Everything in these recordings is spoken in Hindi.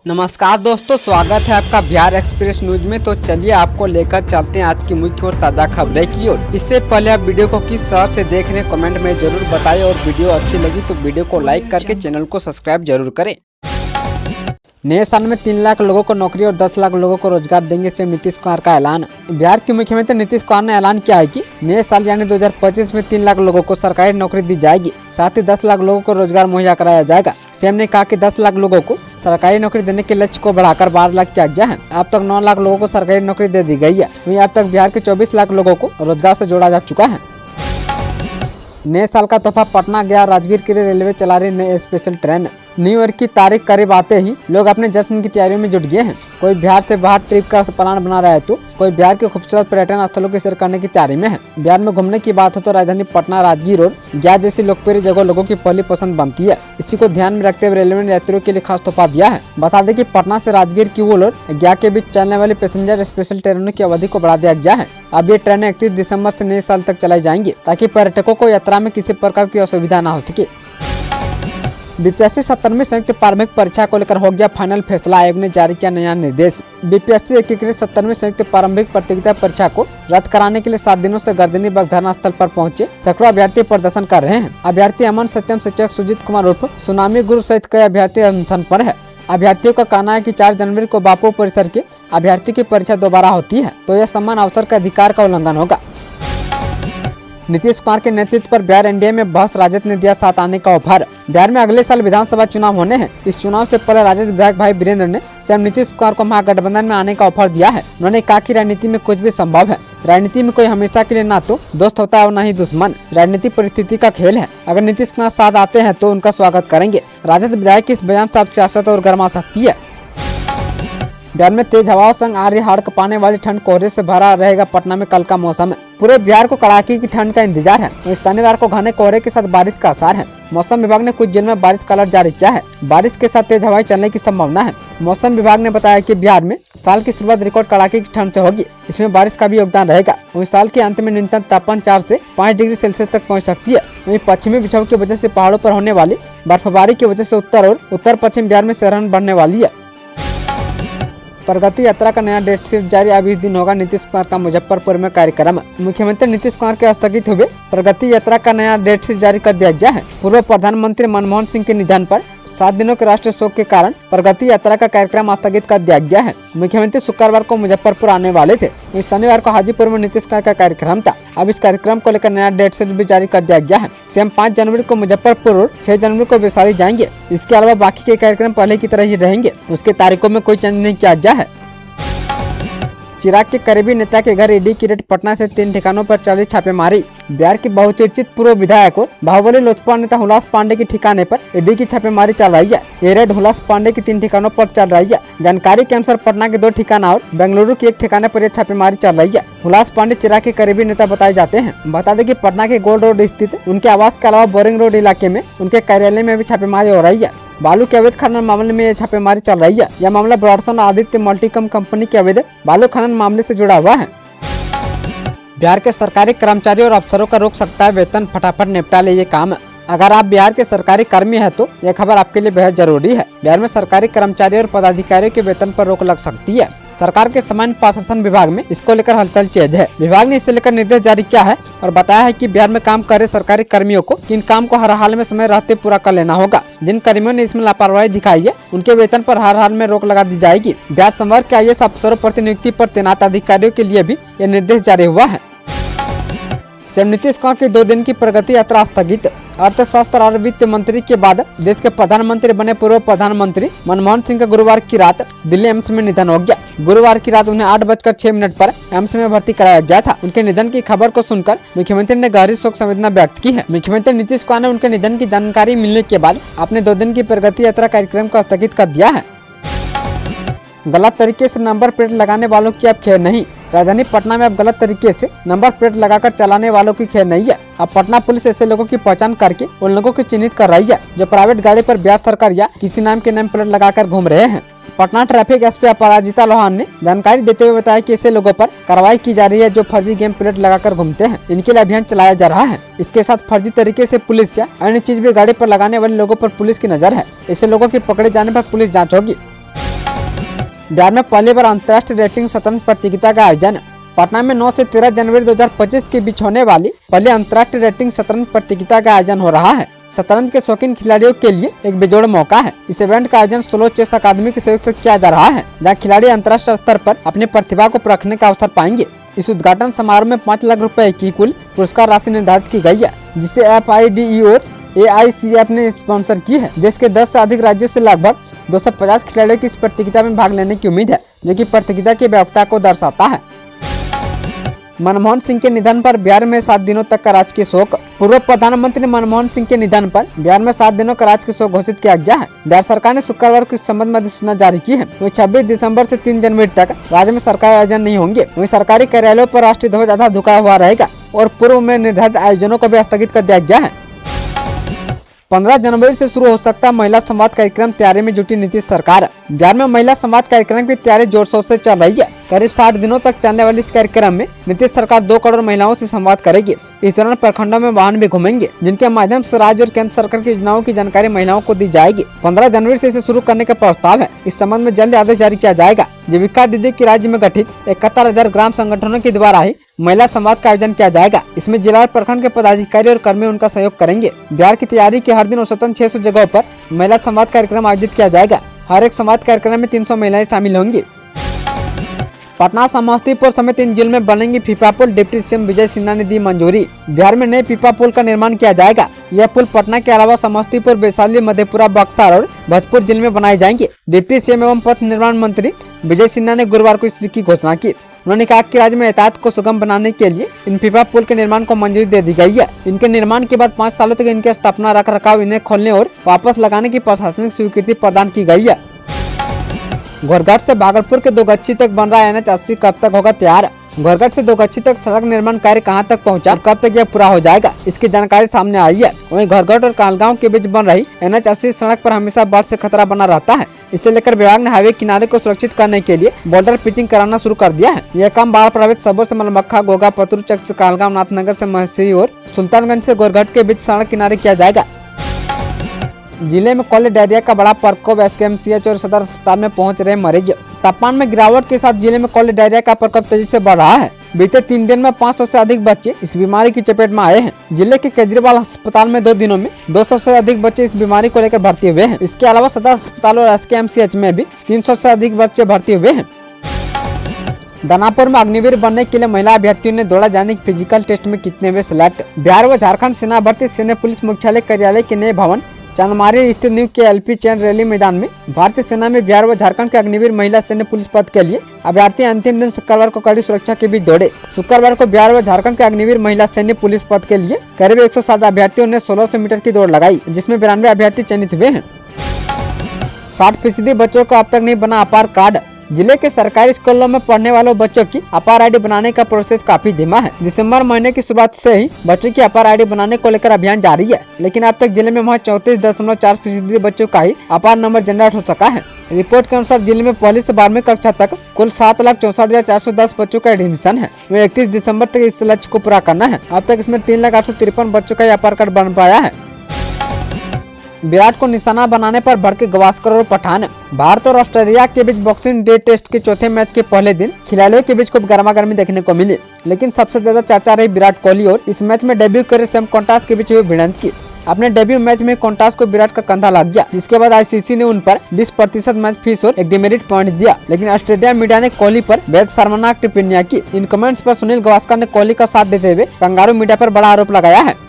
नमस्कार दोस्तों, स्वागत है आपका बिहार एक्सप्रेस न्यूज में। तो चलिए आपको लेकर चलते हैं आज की मुख्य और ताज़ा खबरें की ओर। इससे पहले आप वीडियो को किस शहर से देख रहे हैं कमेंट में जरूर बताएं और वीडियो अच्छी लगी तो वीडियो को लाइक करके चैनल को सब्सक्राइब जरूर करें। नए साल में 3 लाख लोगों को नौकरी और 10 लाख लोगों को रोजगार देंगे से नीतीश कुमार का ऐलान। बिहार के मुख्यमंत्री नीतीश कुमार ने ऐलान किया है कि नए साल यानी 2025 में 3 लाख लोगों को सरकारी नौकरी दी जाएगी, साथ ही 10 लाख लोगों को रोजगार मुहैया कराया जाएगा। सीएम ने कहा कि 10 लाख लोगों को सरकारी नौकरी देने के लक्ष्य को बढ़ाकर 12 लाख किया गया है। अब तक 9 लाख लोगों को सरकारी नौकरी दे दी गई है। वहीं अब तक बिहार के 24 लाख लोगों को रोजगार से जोड़ा जा चुका है। नए साल का तोहफा पटना गया, राजगीर के लिए रेलवे चला रही नई स्पेशल ट्रेन। न्यू ईयर की तारीख करीब आते ही लोग अपने जश्न की तैयारियों में जुट गए हैं। कोई बिहार से बाहर ट्रिप का प्लान बना रहा है तो कोई बिहार के खूबसूरत पर्यटन स्थलों की सैर करने की तैयारी में है। बिहार में घूमने की बात हो तो राजधानी पटना, राजगीर और गया जैसी लोकप्रिय जगह लोगों की पहली पसंद बनती है। इसी को ध्यान में रखते हुए रेलवे ने यात्रियों के लिए खास तोहफा दिया है। बता दें कि पटना से राजगीर की ओर और गया के बीच चलने वाली पैसेंजर स्पेशल ट्रेनों की अवधि को बढ़ा दिया गया है। अब ये ट्रेनें 31 दिसंबर से नए साल तक चलाई जाएंगी ताकि पर्यटकों को यात्रा में किसी प्रकार की असुविधा न हो सके। बीपीएससी 70वीं संयुक्त प्रारंभिक परीक्षा को लेकर हो गया फाइनल फैसला, आयोग ने जारी किया नया निर्देश। बीपीएससी एकीकृत 70वीं संयुक्त प्रारंभिक प्रतियोगिता परीक्षा को रद्द कराने के लिए 7 दिनों से गर्दनीबाग धरना स्थल पर पहुंचे सैकड़ों अभ्यर्थी प्रदर्शन कर रहे हैं। अभ्यर्थी अमन सत्यम शिक्षक सुजीत कुमार उर्फ सुनामी गुरु सहित कई अभ्यर्थी अनशन पर है। अभ्यर्थियों का कहना है कि 4 जनवरी को बापू परिसर के अभ्यर्थी की परीक्षा दोबारा होती है तो यह समान अवसर के अधिकार का उल्लंघन होगा। नीतीश कुमार के नेतृत्व पर बिहार एनडीए में बहस, राजद ने दिया साथ आने का ऑफर। बिहार में अगले साल विधानसभा चुनाव होने हैं। इस चुनाव से पहले राजद विधायक भाई वीरेंद्र ने सीएम नीतीश कुमार को महागठबंधन में आने का ऑफर दिया है। उन्होंने कहा कि राजनीति में कुछ भी संभव है। राजनीति में कोई हमेशा के लिए ना तो दोस्त होता है और न ही दुश्मन। राजनीति परिस्थिति का खेल है। अगर नीतीश कुमार साथ आते हैं तो उनका स्वागत करेंगे। राजद विधायक के इस बयान से अब सियासत और गर्मा सकती है। बिहार में तेज हवाओं संग आ रही हाड़ कपाने वाली ठंड, कोहरे से भरा रहेगा पटना में कल का मौसम। पूरे बिहार को कड़ाके की ठंड का इंतजार है। शनिवार को घने कोहरे के साथ बारिश का आसार है। मौसम विभाग ने कुछ जिलों में बारिश का अलर्ट जारी किया है। बारिश के साथ तेज हवाएं चलने की संभावना है। मौसम विभाग ने बताया कि बिहार में साल की शुरुआत रिकॉर्ड कड़ाके की ठंड से होगी। इसमें बारिश का भी योगदान रहेगा। वहीं साल के अंत में न्यूनतम तापमान 4 से 5 डिग्री सेल्सियस तक पहुँच सकती है। वहीं पश्चिमी विक्षोभ की वजह से पहाड़ों पर होने वाली बर्फबारी की वजह से उत्तर और उत्तर पश्चिम बिहार में सर्दी बढ़ने वाली है। प्रगति यात्रा का नया डेट शीट जारी, अब इस दिन होगा नीतीश कुमार का मुजफ्फरपुर में कार्यक्रम। मुख्यमंत्री नीतीश कुमार के स्थगित हुए प्रगति यात्रा का नया डेट शीट जारी कर दिया गया है। पूर्व प्रधानमंत्री मनमोहन सिंह के निधन पर 7 दिनों के राष्ट्रीय शोक के कारण प्रगति यात्रा का कार्यक्रम स्थगित कर दिया गया है। मुख्यमंत्री शुक्रवार को मुजफ्फरपुर आने वाले थे। इस शनिवार को हाजीपुर में नीतीश कुमार का कार्यक्रम था। अब इस कार्यक्रम को लेकर नया डेट शीट भी जारी कर दिया गया है। सीएम 5 जनवरी को मुजफ्फरपुर और 6 जनवरी को वैशाली जाएंगे। इसके अलावा बाकी के कार्यक्रम पहले की तरह ही रहेंगे। उसके तारीखों में कोई चेंज नहीं किया गया है। चिराग के करीबी नेता के घर ईडी की रेड, पटना से 3 ठिकानों पर चली छापेमारी। बिहार के बहुचर्चित पूर्व विधायक और बाहुबली लोजपा नेता हुलास पांडे के ठिकाने पर ईडी की छापेमारी चल रही है। ये रेड हुलास पांडे की 3 ठिकानों पर चल रही है। जानकारी के अनुसार पटना के 2 ठिकाना और बेंगलुरु के 1 ठिकाने पर यह छापेमारी चल रही है। हुलास पांडे चिराग के करीबी नेता बताए जाते हैं। बता दें कि पटना के गोल्ड रोड स्थित उनके आवास के अलावा बोरिंग रोड इलाके में उनके कार्यालय में भी छापेमारी हो रही है। बालू के अवैध खनन मामले में छापेमारी चल रही है। यह मामला ब्रॉडसन आदित्य मल्टीकम कंपनी के अवैध बालू खनन मामले से जुड़ा हुआ है। बिहार के सरकारी कर्मचारियों और अफसरों का रोक सकता है वेतन, फटाफट निपटा ले ये काम। अगर आप बिहार के सरकारी कर्मी हैं तो यह खबर आपके लिए बेहद जरूरी है। बिहार में सरकारी कर्मचारियों और पदाधिकारियों के वेतन पर रोक लग सकती है। सरकार के सामान्य प्रशासन विभाग में इसको लेकर हलचल तेज है। विभाग ने इसे लेकर निर्देश जारी किया है और बताया है कि बिहार में काम कर रहे सरकारी कर्मियों को इन काम को हर हाल में समय रहते पूरा कर लेना होगा। जिन कर्मियों ने इसमें लापरवाही दिखाई है उनके वेतन पर हर हाल में रोक लगा दी जाएगी। बिहार संवर्ग के IAS अफसरों प्रतिनियुक्ति पर तैनात अधिकारियों के लिए भी यह निर्देश जारी हुआ है। सीएम नीतीश कुमार की 2 दिन की प्रगति यात्रा स्थगित। अर्थशास्त्र और वित्त मंत्री के बाद देश के प्रधानमंत्री बने पूर्व प्रधानमंत्री मनमोहन सिंह का गुरुवार की रात दिल्ली एम्स में निधन हो गया। गुरुवार की रात उन्हें 8:06 पर एम्स में भर्ती कराया गया था। उनके निधन की खबर को सुनकर मुख्यमंत्री ने गहरी शोक संवेदना व्यक्त की है। मुख्यमंत्री नीतीश कुमार ने उनके निधन की जानकारी मिलने के बाद अपने 2 दिन की प्रगति यात्रा कार्यक्रम को स्थगित कर दिया है। गलत तरीके से नंबर प्लेट लगाने वालों की अब खैर नहीं। राजधानी पटना में अब गलत तरीके से नंबर प्लेट लगाकर चलाने वालों की खैर नहीं है। अब पटना पुलिस ऐसे लोगों की पहचान करके उन लोगों को चिन्हित कर रही है जो प्राइवेट गाड़ी पर बिहार सरकार या किसी नाम के नेम प्लेट लगाकर घूम रहे हैं। पटना ट्रैफिक एसपी अपराजिता लोहान ने जानकारी देते हुए बताया कि ऐसे लोगों पर कार्रवाई की जा रही है जो फर्जी गेम प्लेट लगाकर घूमते हैं। इनके लिए अभियान चलाया जा रहा है। इसके साथ फर्जी तरीके से पुलिस या अन्य चीज भी गाड़ी पर लगाने वाले लोगों पर पुलिस की नजर है। ऐसे लोगों के पकड़े जाने पर पुलिस जाँच होगी। बिहार में पहली बार अंतर्राष्ट्रीय रेसलिंग शतरंज प्रतियोगिता का आयोजन। पटना में 9 से 13 जनवरी 2025 के बीच होने वाली पहली अंतर्राष्ट्रीय रेसलिंग शतरंज प्रतियोगिता का आयोजन हो रहा है। शतरंज के शौकीन खिलाड़ियों के लिए एक बेजोड़ मौका है। इस इवेंट का आयोजन सोलो चेस अकादमी के सहयोग से किया जा रहा है, जहां खिलाड़ी अंतर्राष्ट्रीय स्तर पर अपनी प्रतिभा को परखने का अवसर पाएंगे। इस उद्घाटन समारोह में 5 लाख रुपए की कुल पुरस्कार राशि निर्धारित की गई है, जिसे FIDE और AICF ने स्पॉन्सर की है। देश के 10 से अधिक राज्यों से लगभग 250 खिलाड़ियों की इस प्रतियोगिता में भाग लेने की उम्मीद है, जो कि प्रतियोगिता की व्यापकता को दर्शाता है। मनमोहन सिंह के निधन पर बिहार में 7 दिनों तक का राजकीय शोक। पूर्व प्रधानमंत्री मनमोहन सिंह के निधन पर बिहार में 7 दिनों का राजकीय शोक घोषित किया गया है। बिहार सरकार ने शुक्रवार को इस संबंध में अधिसूचना जारी की है। वहीं 26 दिसंबर से 3 जनवरी तक राज्य में सरकारी आयोजन नहीं होंगे। वहीं सरकारी कार्यालयों पर राष्ट्रीय ध्वज आधा झुकाया हुआ रहेगा और पूर्व में निर्धारित आयोजनों को भी स्थगित कर दिया गया है। 15 जनवरी से शुरू हो सकता महिला संवाद कार्यक्रम, तैयारी में जुटी नीतीश सरकार। बिहार में महिला संवाद कार्यक्रम की तैयारी जोर शोर से चल रही है। करीब 60 दिनों तक चलने वाले इस कार्यक्रम में नीतीश सरकार 2 करोड़ महिलाओं से संवाद करेगी। इस दौरान प्रखंडों में वाहन भी घूमेंगे, जिनके माध्यम से राज्य और केंद्र सरकार की योजनाओं की जानकारी महिलाओं को दी जाएगी। 15 जनवरी से इसे शुरू करने का प्रस्ताव है। इस संबंध में जल्द आदेश जारी किया जाएगा। जीविका दीदी की राज्य में गठित 71,000 ग्राम संगठनों के द्वारा ही महिला संवाद का आयोजन किया जाएगा। इसमें जिला और प्रखंड के पदाधिकारी और कर्मी उनका सहयोग करेंगे। बिहार की तैयारी के हर दिन औसतन 600 जगहों पर महिला संवाद कार्यक्रम आयोजित किया जाएगा। हर एक संवाद कार्यक्रम में 300 महिलाएं शामिल होंगी। पटना समस्तीपुर समेत इन जिलों में बनेंगी फीफा पुल, डिप्टी सीएम विजय सिन्हा ने दी मंजूरी। बिहार में नए फीफा पुल का निर्माण किया जाएगा। यह पुल पटना के अलावा समस्तीपुर, वैशाली, मधेपुरा, बक्सर और भोजपुर जिले में बनाए जाएंगे। डिप्टी सीएम एवं पथ निर्माण मंत्री विजय सिन्हा ने गुरुवार को इसकी घोषणा की। उन्होंने कहा कि राज्य में यातायात को सुगम बनाने के लिए इन फीफा पुल के निर्माण को मंजूरी दे दी गई है। इनके निर्माण के बाद 5 सालों तक इनकी स्थापना, रख रखाव, इन्हें खोलने और वापस लगाने की प्रशासनिक स्वीकृति प्रदान की गई है। घोरघाट से भागलपुर के 2 गच्छी तक बन रहा NH 80 कब तक होगा तैयार? घोरघाट से 2 गच्छी तक सड़क निर्माण कार्य कहां तक पहुंचा, कब तक यह पूरा हो जाएगा, इसकी जानकारी सामने आई है। वहीं घोरघाट और कालगांव के बीच बन रही NH 80 सड़क पर हमेशा बाढ़ से खतरा बना रहता है। इसे लेकर विभाग ने हाईवे किनारे को सुरक्षित करने के लिए बोल्डर पिचिंग कराना शुरू कर दिया है। यह काम बाढ़ प्रभावित सबों से मलमक्खा, गोगा, पतरू चक से कालगांव, नाथनगर से महसी और सुल्तानगंज से घोरघाट के बीच सड़क किनारे किया जाएगा। जिले में कॉलेरा डायरिया का बड़ा प्रकोप, SKMCH और सदर अस्पताल में पहुंच रहे मरीज। तापमान में गिरावट के साथ जिले में कॉलेरा डायरिया का प्रकोप तेजी से बढ़ रहा है। बीते 3 दिन में 500 से अधिक बच्चे इस बीमारी की चपेट में आए हैं। जिले के केजरीवाल अस्पताल में 2 दिनों में 200 से अधिक बच्चे इस बीमारी को लेकर भर्ती हुए हैं। इसके अलावा सदर अस्पताल और SKMCH में भी 300 से अधिक बच्चे भर्ती हुए हैं। दानापुर में अग्निवीर बनने के लिए महिला अभ्यर्थियों ने दौड़ा जाने की फिजिकल टेस्ट में कितने हुए सिलेक्ट? बिहार व झारखंड सेना भर्ती सैन्य पुलिस मुख्यालय कार्यालय के नए भवन चंदमारी स्थित न्यू KLP चैन रैली मैदान में भारतीय सेना में बिहार व झारखंड के अग्निवीर महिला सैन्य पुलिस पद के लिए अभ्यर्थी अंतिम दिन शुक्रवार को कड़ी सुरक्षा के बीच दौड़े। शुक्रवार को बिहार व झारखंड के अग्निवीर महिला सैन्य पुलिस पद के लिए करीब 107 अभ्यर्थियों ने 1600 मीटर की दौड़ लगाई, जिसमें 92 अभ्यर्थी चयनित हुए हैं। 60% बच्चों को अब तक नहीं बना अपार कार्ड। जिले के सरकारी स्कूलों में पढ़ने वालों बच्चों की अपार ID बनाने का प्रोसेस काफी धीमा है। दिसंबर महीने की शुरुआत से ही बच्चों की अपार ID बनाने को लेकर अभियान जारी है, लेकिन अब तक जिले में महज 34.4% बच्चों का ही अपार नंबर जनरेट हो सका है। रिपोर्ट के अनुसार जिले में पहली से 12वीं कक्षा तक कुल 7,64,410 बच्चों का एडमिशन है। वह 31 दिसंबर तक इस लक्ष्य को पूरा करना है। अब तक इसमें 3,853 बच्चों का अपार कार्ड बन पाया है। विराट को निशाना बनाने पर भड़के गावस्कर और पठान। भारत और ऑस्ट्रेलिया के बीच बॉक्सिंग डे टेस्ट के चौथे मैच के पहले दिन खिलाड़ियों के बीच खूब गर्मागर्मी देखने को मिली, लेकिन सबसे ज्यादा चर्चा रही विराट कोहली और इस मैच में डेब्यू करे सैम कॉन्टास के बीच हुई भिड़ंत की। अपने डेब्यू मैच में कॉन्टास को विराट का कंधा लग गया, जिसके बाद ICC ने उन पर 20% मैच फीस और एक डिमेरिट पॉइंट दिया। लेकिन ऑस्ट्रेलिया मीडिया ने कोहली पर बेहद शर्मनाक टिप्पणियां की। इन कमेंट्स पर सुनील गावस्कर ने कोहली का साथ देते हुए कंगारू मीडिया पर बड़ा आरोप लगाया है।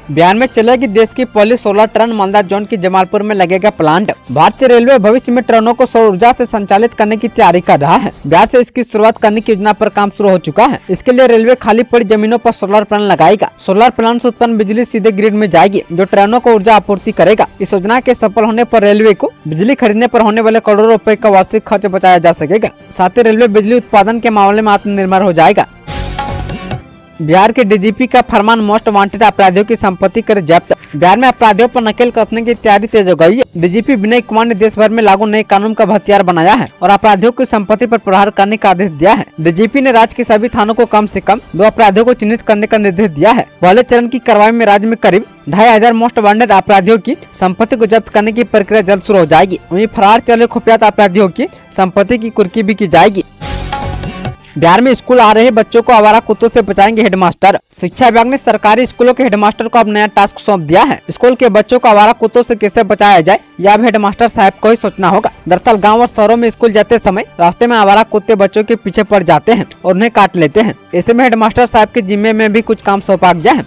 बिहार में चलेगी देश की पहली 16 टन मालदा जोन की जमालपुर में लगेगा प्लांट। भारतीय रेलवे भविष्य में ट्रेनों को सौर ऊर्जा से संचालित करने की तैयारी कर रहा है। बिहार से इसकी शुरुआत करने की योजना पर काम शुरू हो चुका है। इसके लिए रेलवे खाली पड़ी जमीनों पर सोलर प्लांट लगाएगा। सोलर प्लांट से उत्पन्न बिजली सीधे ग्रिड में जाएगी, जो ट्रेनों को ऊर्जा आपूर्ति करेगा। इस योजना के सफल होने पर रेलवे को बिजली खरीदने पर होने वाले करोड़ों रुपए का वार्षिक खर्च बचाया जा सकेगा। साथ ही रेलवे बिजली उत्पादन के मामले में आत्मनिर्भर हो जाएगा। बिहार के DGP का फरमान मोस्ट वांटेड अपराधियों की संपत्ति कर जब्त। बिहार में अपराधियों पर नकेल कसने की तैयारी तेज हो गई है। डीजीपी विनय कुमार ने देश भर में लागू नए कानून का हथियार बनाया है और अपराधियों की संपत्ति पर प्रहार करने का आदेश दिया है। डीजीपी ने राज्य के सभी थानों को कम से कम 2 अपराधियों को चिन्हित करने का निर्देश दिया है। पहले चरण की कार्रवाई में राज्य में करीब 2500 मोस्ट वांटेड अपराधियों की संपत्ति को जब्त करने की प्रक्रिया जल्द शुरू हो जाएगी। वहीं फरार चले कुख्यात अपराधियों की संपत्ति की कुर्की भी की जाएगी। बिहार में स्कूल आ रहे बच्चों को आवारा कुत्तों से बचाएंगे हेडमास्टर। शिक्षा विभाग ने सरकारी स्कूलों के हेडमास्टर को अब नया टास्क सौंप दिया है। स्कूल के बच्चों को आवारा कुत्तों से कैसे बचाया जाए, यह अब हेडमास्टर साहब को ही सोचना होगा। दरअसल गांव और शहरों में स्कूल जाते समय रास्ते में आवारा कुत्ते बच्चों के पीछे पड़ जाते हैं और उन्हें काट लेते हैं। ऐसे में हेडमास्टर साहब के जिम्मे में भी कुछ काम सौंपा गया है।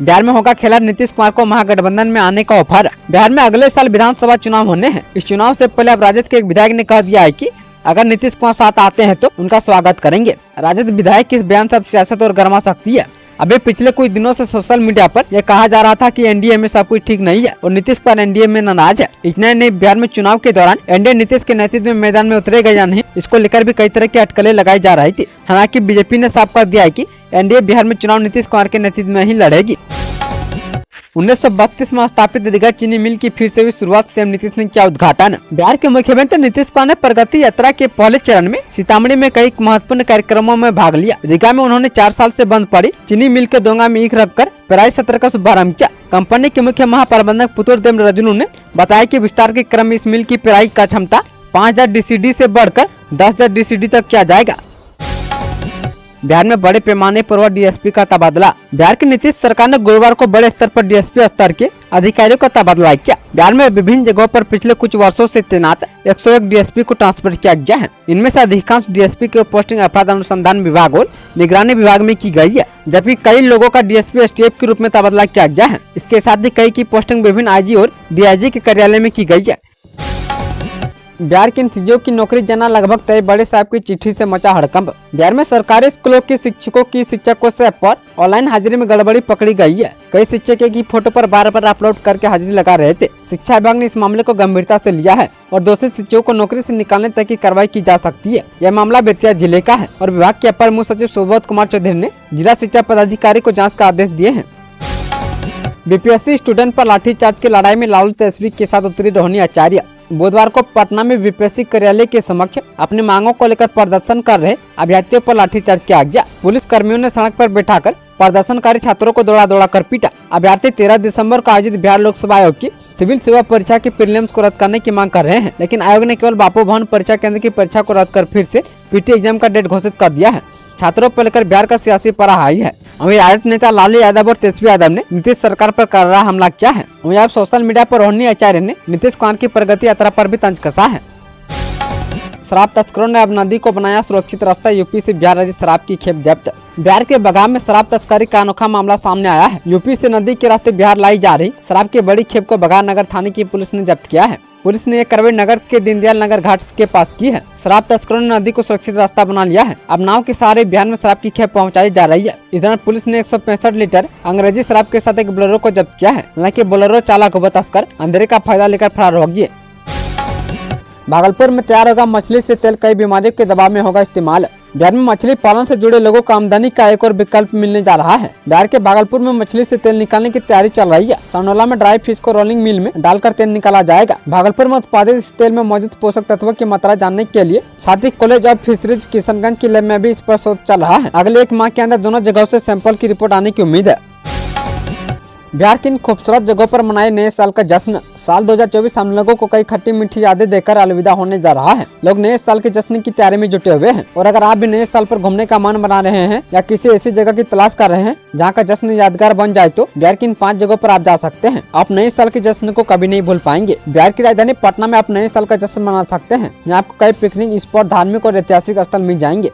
बिहार में होगा खेला, नीतीश कुमार को महागठबंधन में आने का ऑफर। बिहार में अगले साल विधानसभा चुनाव होने हैं। इस चुनाव से पहले अब राजद के एक विधायक ने कह दिया है कि अगर नीतीश कुमार साथ आते हैं तो उनका स्वागत करेंगे। राजद विधायक के इस बयान से अब सियासत और गर्मा सकती है। अभी पिछले कुछ दिनों से सोशल मीडिया पर यह कहा जा रहा था कि एनडीए में सब कुछ ठीक नहीं है और नीतीश कुमार एनडीए में नाराज है। इतना नहीं, बिहार में चुनाव के दौरान एनडीए नीतीश के नेतृत्व में मैदान में उतरेगा या नहीं, इसको लेकर भी कई तरह की अटकलें लगाई जा रही थी। हालांकि बीजेपी ने साफ कर दिया है कि एनडीए बिहार में चुनाव नीतीश कुमार के नेतृत्व में ही लड़ेगी। 1932 में स्थापित दीघा चीनी मिल की फिर से हुई शुरुआत, सीएम नीतीश ने किया उद्घाटन। बिहार के मुख्यमंत्री नीतीश कुमार ने प्रगति यात्रा के पहले चरण में सीतामढ़ी में कई महत्वपूर्ण कार्यक्रमों में भाग लिया। दीघा में उन्होंने 4 साल से बंद पड़ी चीनी मिल के दोंगा में ईख रखकर पेराई सत्र का शुभारंभ किया। कंपनी के मुख्य महाप्रबंधक पुतुरदेव रजनू ने बताया कि विस्तार के क्रम में इस मिल की पेराई का क्षमता 5000 डीसीडी से बढ़कर 10,000 डीसीडी तक किया जाएगा। बिहार में बड़े पैमाने पर हुआ डीएसपी का तबादला। बिहार की नीतीश सरकार ने गुरुवार को बड़े स्तर पर डीएसपी स्तर के अधिकारियों का तबादला किया। बिहार में विभिन्न जगहों पर पिछले कुछ वर्षों से तैनात 101 डीएसपी को ट्रांसफर किया गया है। इनमें से अधिकांश डीएसपी की पोस्टिंग अपराध अनुसंधान विभाग और निगरानी विभाग में की गई है, जबकि कई लोगों का डीएसपी एसटीएफ के रूप में तबादला किया गया है। इसके साथ ही कई की पोस्टिंग विभिन्न आईजी और डीआईजी के कार्यालय में की गई है। बिहार के इन सीजीओ की नौकरी जाना लगभग तय, बड़े साहब की चिट्ठी से मचा हड़कंप। बिहार में सरकारी स्कूलों के शिक्षकों की शिक्षकों से पर ऑनलाइन हाजिरी में गड़बड़ी पकड़ी गई है। कई शिक्षक एक ही फोटो पर बार-बार अपलोड करके हाजिरी लगा रहे थे। शिक्षा विभाग ने इस मामले को गंभीरता से लिया है और दोषी शिक्षकों को नौकरी से निकालने तक की कार्रवाई की जा सकती है। यह मामला बेतिया जिले का है और विभाग के अपर मुख्य सचिव सुबोध कुमार चौधरी ने जिला शिक्षा पदाधिकारी को जाँच का आदेश दिए हैं। बीपीएससी स्टूडेंट पर लाठीचार्ज की लड़ाई में लालू तेजस्वी के साथ उतरी रोहिणी आचार्य। बुधवार को पटना में बीपीएससी कार्यालय के समक्ष अपनी मांगों को लेकर प्रदर्शन कर रहे अभ्यर्थियों पर लाठीचार्ज किया गया। पुलिस कर्मियों ने सड़क पर बैठाकर प्रदर्शनकारी छात्रों को दौड़ा कर पीटा। अभ्यर्थी 13 दिसंबर को आयोजित बिहार लोकसभा आयोग की सिविल सेवा परीक्षा की प्रीलिम्स को रद्द करने की मांग कर रहे हैं, लेकिन आयोग ने केवल बापू भवन परीक्षा केंद्र की परीक्षा को रद्द कर फिर से पीटी एग्जाम का डेट घोषित कर दिया है। छात्रों पर लेकर बिहार का सियासी पारा हाई है। वहीं राजद नेता लालू यादव और तेजस्वी यादव ने नीतीश सरकार पर करारा हमला किया है। वहीं अब सोशल मीडिया पर रोहिणी आचार्य ने नीतीश कुमार की प्रगति यात्रा पर भी तंज कसा है। शराब तस्करों ने अब नदी को बनाया सुरक्षित रास्ता, यूपी से बिहार राज्य शराब की खेप जब्त। बिहार के बगाम में शराब तस्करी का अनोखा मामला सामने आया है। यूपी से नदी के रास्ते बिहार लाई जा रही शराब की बड़ी खेप को बघार नगर थाने की पुलिस ने जब्त किया है। पुलिस ने करवेट नगर के दीनदयाल नगर घाट के पास की है। शराब तस्करों ने नदी को सुरक्षित रास्ता बना लिया है। अब नाव के सहारे बिहार में शराब की खेप पहुंचाई जा रही है। इस दौरान पुलिस ने 165 लीटर अंग्रेजी शराब के साथ एक बोलेरो को जब्त किया है। हालांकि बोलेरो चालक व तस्कर अंधेरे का फायदा लेकर फरार हो गए। भागलपुर में तैयार होगा मछली से तेल, कई बीमारियों के दबाव में होगा इस्तेमाल। बिहार में मछली पालन से जुड़े लोगों को आमदनी का एक और विकल्प मिलने जा रहा है। बिहार के भागलपुर में मछली से तेल निकालने की तैयारी चल रही है। सनोला में ड्राई फिश को रोलिंग मिल में डालकर तेल निकाला जाएगा। भागलपुर में उत्पादित इस तेल में मौजूद पोषक तत्वों की मात्रा जानने के लिए साथ कॉलेज ऑफ फिशरीज किशनगंज की लैब में भी इस पर शोध चल रहा है। अगले 1 माह के अंदर दोनों जगहों से सैंपल की रिपोर्ट आने की उम्मीद है। बिहार की इन खूबसूरत जगहों पर मनाए नए साल का जश्न। साल 2024 हम लोगों को कई खट्टी मीठी यादें देकर अलविदा होने जा रहा है। लोग नए साल के जश्न की तैयारी में जुटे हुए हैं और अगर आप भी नए साल पर घूमने का मन बना रहे हैं या किसी ऐसी जगह की तलाश कर रहे हैं जहां का जश्न यादगार बन जाए तो बिहार की इन 5 जगहों पर आप जा सकते हैं। आप नए साल के जश्न को कभी नहीं भूल पाएंगे। बिहार की राजधानी पटना में आप नए साल का जश्न मना सकते हैं। यहाँ आपको कई पिकनिक स्पॉट, धार्मिक और ऐतिहासिक स्थल मिल जाएंगे।